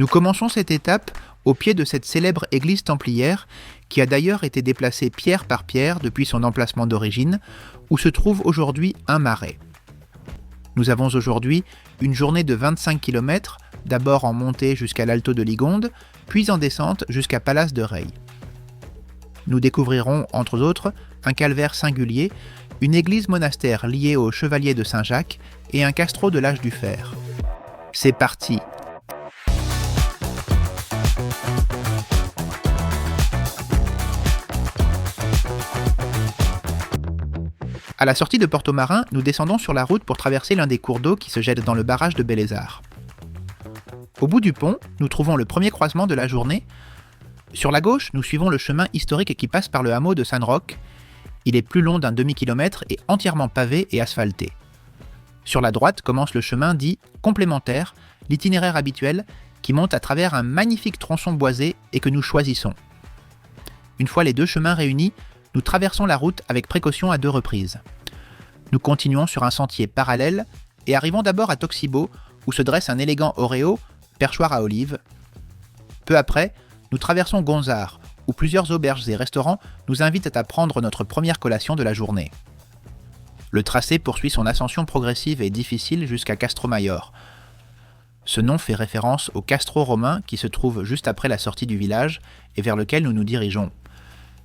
Nous commençons cette étape au pied de cette célèbre église templière qui a d'ailleurs été déplacée pierre par pierre depuis son emplacement d'origine, où se trouve aujourd'hui un marais. Nous avons aujourd'hui une journée de 25 km, d'abord en montée jusqu'à l'Alto de Ligonde, puis en descente jusqu'à Palace de Reille. Nous découvrirons, entre autres, un calvaire singulier, une église-monastère liée aux chevaliers de Saint-Jacques et un castro de l'âge du fer. C'est parti! À la sortie de Porto-Marin, nous descendons sur la route pour traverser l'un des cours d'eau qui se jette dans le barrage de Bélézard. Au bout du pont, nous trouvons le premier croisement de la journée. Sur la gauche, nous suivons le chemin historique qui passe par le hameau de San-Roch. Il est plus long d'un demi-kilomètre et entièrement pavé et asphalté. Sur la droite commence le chemin dit complémentaire, l'itinéraire habituel, qui monte à travers un magnifique tronçon boisé et que nous choisissons. Une fois les deux chemins réunis, nous traversons la route avec précaution à 2 reprises. Nous continuons sur un sentier parallèle et arrivons d'abord à Toxibo, où se dresse un élégant Oreo, perchoir à olives. Peu après, nous traversons Gonzar, où plusieurs auberges et restaurants nous invitent à prendre notre première collation de la journée. Le tracé poursuit son ascension progressive et difficile jusqu'à Castro-Mayor. Ce nom fait référence au castro romain qui se trouve juste après la sortie du village et vers lequel nous nous dirigeons.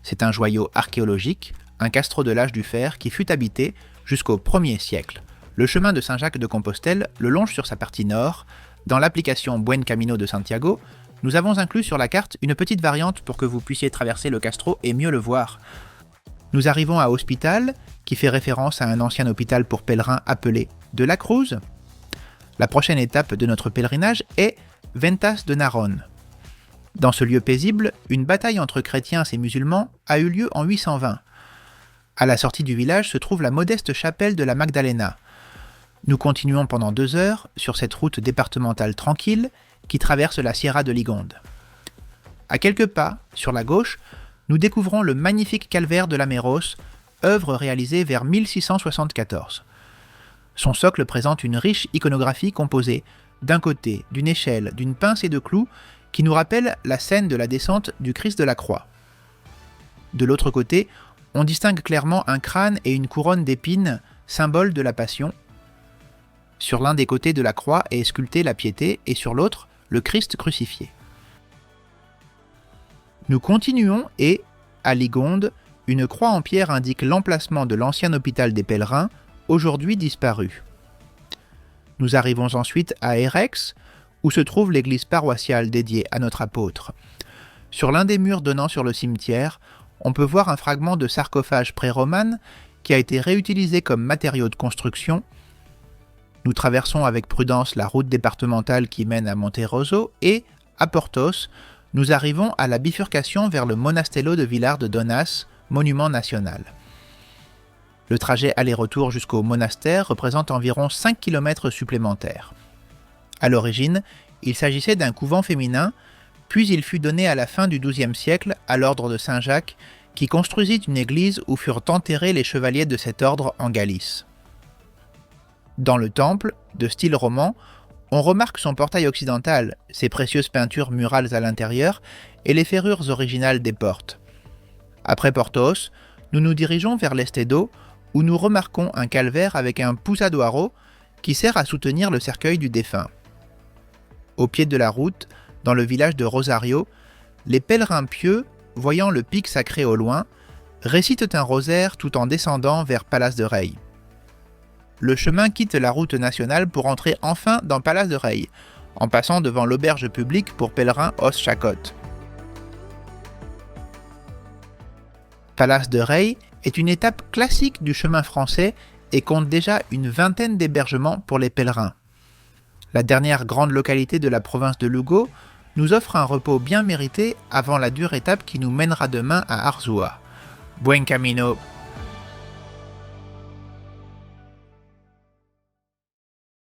C'est un joyau archéologique, un castro de l'âge du fer qui fut habité jusqu'au 1er siècle. Le chemin de Saint-Jacques de Compostelle le longe sur sa partie nord. Dans l'application Buen Camino de Santiago, nous avons inclus sur la carte une petite variante pour que vous puissiez traverser le castro et mieux le voir. Nous arrivons à Hospital, qui fait référence à un ancien hôpital pour pèlerins appelé de la Cruz. La prochaine étape de notre pèlerinage est Ventas de Narón. Dans ce lieu paisible, une bataille entre chrétiens et musulmans a eu lieu en 820. À la sortie du village se trouve la modeste chapelle de la Magdalena. Nous continuons pendant 2 heures sur cette route départementale tranquille qui traverse la Sierra de Ligonde. À quelques pas, sur la gauche, nous découvrons le magnifique calvaire de la Méros, œuvre réalisée vers 1674. Son socle présente une riche iconographie composée, d'un côté, d'une échelle, d'une pince et de clous, qui nous rappelle la scène de la descente du Christ de la Croix. De l'autre côté, on distingue clairement un crâne et une couronne d'épines, symbole de la Passion. Sur l'un des côtés de la croix est sculptée la Piété et sur l'autre, le Christ crucifié. Nous continuons et, à Ligonde, une croix en pierre indique l'emplacement de l'ancien hôpital des pèlerins, aujourd'hui disparu. Nous arrivons ensuite à Erex, où se trouve l'église paroissiale dédiée à notre apôtre. Sur l'un des murs donnant sur le cimetière, on peut voir un fragment de sarcophage pré-romane qui a été réutilisé comme matériau de construction. Nous traversons avec prudence la route départementale qui mène à Monteroso et, à Portos, nous arrivons à la bifurcation vers le Monastello de Vilar de Donas, monument national. Le trajet aller-retour jusqu'au monastère représente environ 5 km supplémentaires. À l'origine, il s'agissait d'un couvent féminin, puis il fut donné à la fin du XIIe siècle à l'ordre de Saint-Jacques, qui construisit une église où furent enterrés les chevaliers de cet ordre en Galice. Dans le temple, de style roman, on remarque son portail occidental, ses précieuses peintures murales à l'intérieur et les ferrures originales des portes. Après Portos, nous nous dirigeons vers l'Estedo, où nous remarquons un calvaire avec un pousadoiro qui sert à soutenir le cercueil du défunt. Au pied de la route, dans le village de Rosario, les pèlerins pieux, voyant le pic sacré au loin, récitent un rosaire tout en descendant vers Palace de Reille. Le chemin quitte la route nationale pour entrer enfin dans Palace de Reille, en passant devant l'auberge publique pour pèlerins Os Chacot. Palace de Reille est une étape classique du chemin français et compte déjà une 20aine d'hébergements pour les pèlerins. La dernière grande localité de la province de Lugo nous offre un repos bien mérité avant la dure étape qui nous mènera demain à Arzúa. Buen camino!